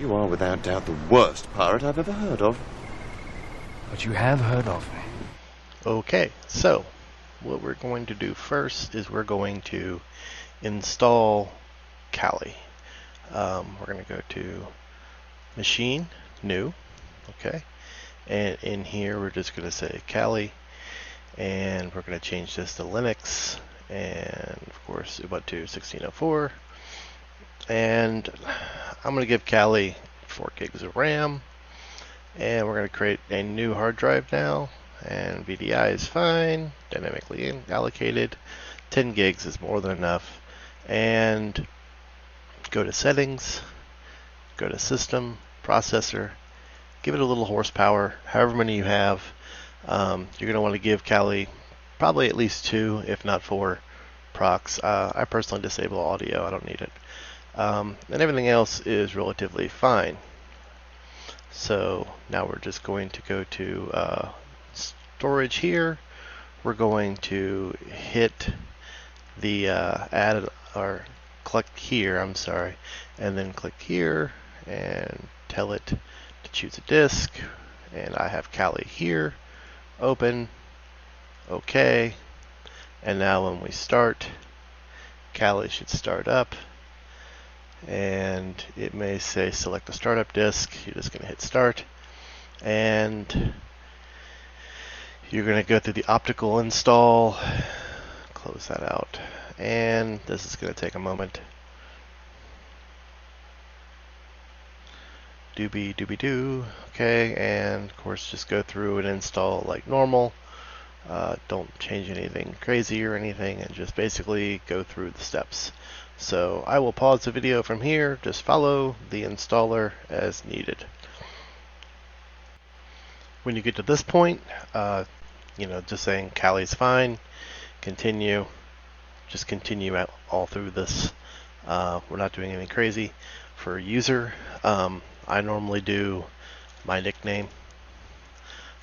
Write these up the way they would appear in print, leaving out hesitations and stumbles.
You are without doubt the worst pirate I've ever heard of. But you have heard of me. Okay, so what we're going to do first is we're going to install Kali. We're going to go to Machine, New, okay, and in here we're just going to say Kali, and we're going to change this to Linux, and of course Ubuntu 16.04, and I'm going to give Kali 4 gigs of RAM, and we're going to create a new hard drive now. And VDI is fine, dynamically allocated. 10 gigs is more than enough. And go to settings, go to system, processor, give it a little horsepower, however many you have. You're going to want to give Kali probably at least 2, if not 4 procs. I personally disable audio, I don't need it. And everything else is relatively fine. So now we're just going to go to storage here. We're going to hit the add or click here, I'm sorry, and then click here and tell it to choose a disk. And I have Kali here, open, okay. And now when we start, Kali should start up. And it may say select a startup disk. You're just going to hit start. And you're going to go through the optical install, close that out, and this is going to take a moment. Doobie-doobie-doo, okay, and of course just go through and install like normal. Don't change anything crazy or anything, and just basically go through the steps. So I will pause the video from here, just follow the installer as needed. When you get to this point, just saying Kali's fine, continue, just continue out all through this. We're not doing anything crazy. For user, I normally do my nickname,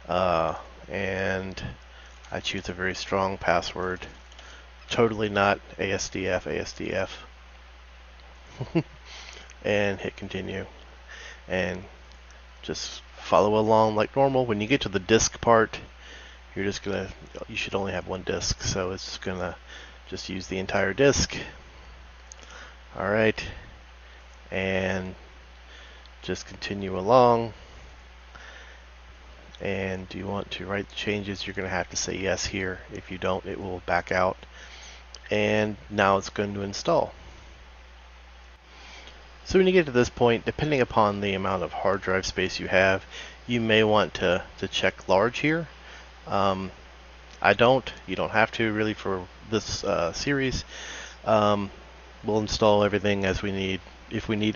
and I choose a very strong password, totally not ASDF, and hit continue, and just follow along like normal. When you get to the disk part, you should only have one disk, so it's gonna just use the entire disk. Alright, and just continue along. And do you want to write the changes? You're gonna have to say yes here. If you don't, it will back out. And now it's going to install. So when you get to this point, depending upon the amount of hard drive space you have, you may want to check large here. I don't. You don't have to really for this series. We'll install everything as we need. If we need,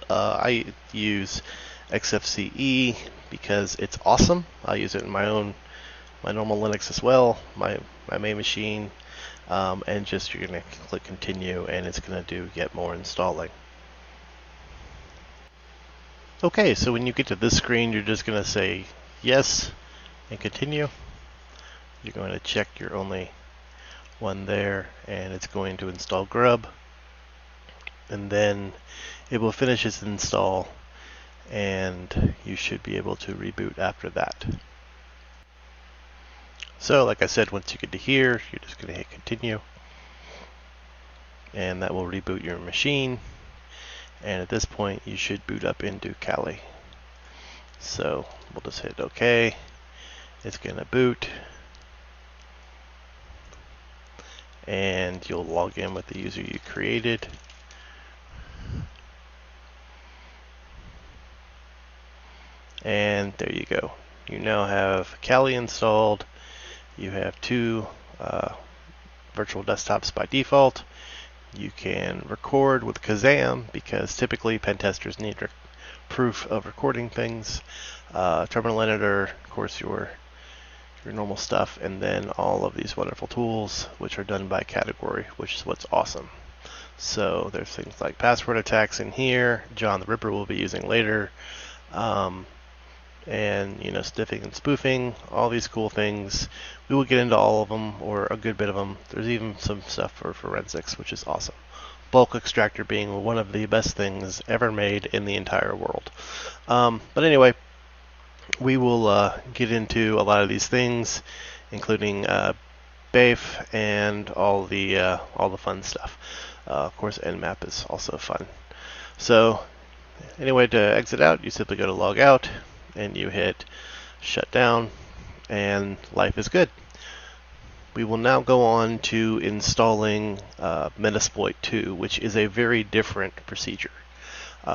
I use XFCE because it's awesome. I use it in my normal Linux as well, my main machine, and just you're gonna click continue, and it's gonna do get more installing. Okay, so when you get to this screen, you're just gonna say yes and continue. You're going to check your only one there, and it's going to install Grub, and then it will finish its install, and you should be able to reboot after that. So like I said, once you get to here, you're just going to hit continue, and that will reboot your machine, and at this point you should boot up into Kali. So we'll just hit OK. It's going to boot, and you'll log in with the user you created. And there you go. You now have Kali installed. You have 2 virtual desktops by default. You can record with Kazam because typically pen testers need proof of recording things. Terminal editor, of course, your normal stuff, and then all of these wonderful tools which are done by category, which is what's awesome. So there's things like password attacks in here, John the Ripper will be using later, and sniffing and spoofing, all these cool things. We will get into all of them, or a good bit of them. There's even some stuff for forensics, which is awesome. bulk extractor being one of the best things ever made in the entire world. But anyway, we will get into a lot of these things, including BAFE and all the fun stuff. Of course, Nmap is also fun. So anyway, to exit out, you simply go to log out and you hit shut down, and life is good. We will now go on to installing Metasploit 2, which is a very different procedure.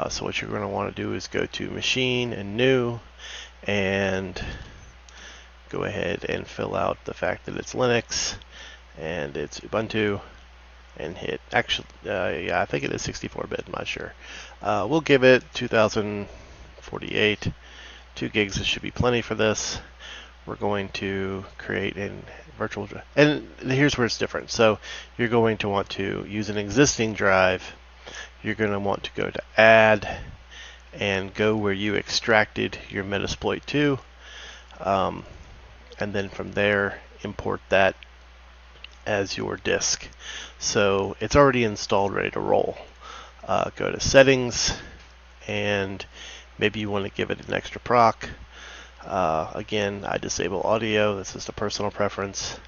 So what you're going to want to do is go to Machine and New, and go ahead and fill out the fact that it's Linux and it's Ubuntu, and hit, actually, yeah, I think it is 64-bit, I'm not sure. We'll give it 2048, 2 gigs, this should be plenty for this. We're going to create a virtual drive, and here's where it's different. So you're going to want to use an existing drive. You're going to want to go to Add and go where you extracted your Metasploit 2, and then from there import that as your disk. So it's already installed, ready to roll. Go to Settings, and maybe you want to give it an extra proc. Again, I disable audio. This is the personal preference.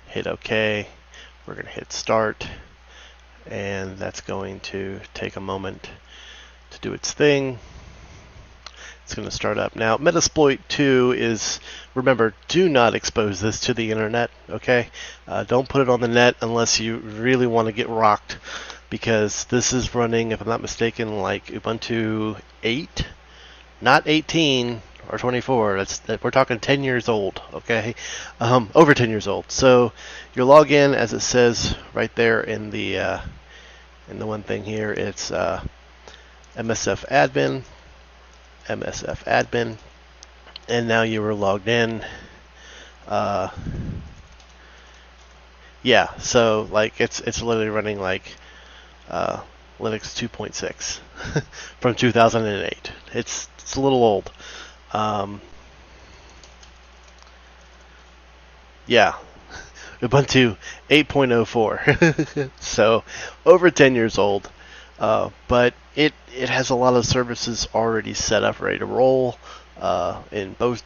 Hit OK. We're going to hit Start, and that's going to take a moment to do its thing. It's going to start up. Now, Metasploit 2 is, remember, do not expose this to the internet, okay? Don't put it on the net unless you really want to get rocked, because this is running, if I'm not mistaken, like Ubuntu 8, not 18 or 24. We're talking 10 years old, okay? Over 10 years old. So your login, as it says right there in the one thing here, it's MSF admin, and now you were logged in. Yeah, so like it's literally running like Linux 2.6 from 2008. It's a little old. Yeah, Ubuntu 8.04. So over 10 years old. But it has a lot of services already set up, ready to roll, in both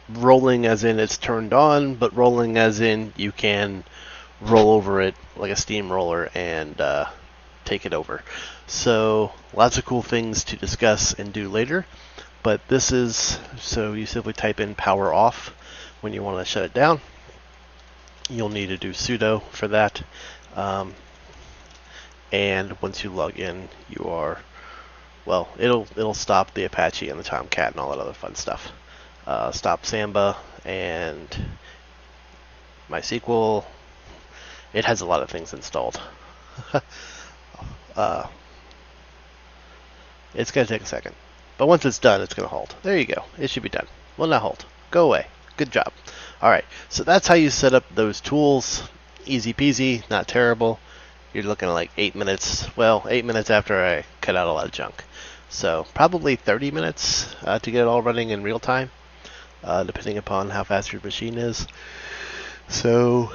rolling as in it's turned on, but rolling as in you can roll over it like a steamroller and take it over. So lots of cool things to discuss and do later, but this is, so you simply type in power off when you want to shut it down. You'll need to do sudo for that. And once you log in, you are, well, it'll stop the Apache and the Tomcat and all that other fun stuff. Stop Samba and MySQL. It has a lot of things installed. It's going to take a second. But once it's done, it's going to halt. There you go. It should be done. Well, not halt. Go away. Good job. Alright, so that's how you set up those tools. Easy peasy, not terrible. You're looking at like 8 minutes. Well, 8 minutes after I cut out a lot of junk. So probably 30 minutes to get it all running in real time, depending upon how fast your machine is. So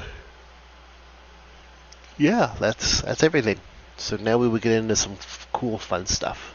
yeah, that's everything. So now we will get into some cool fun stuff.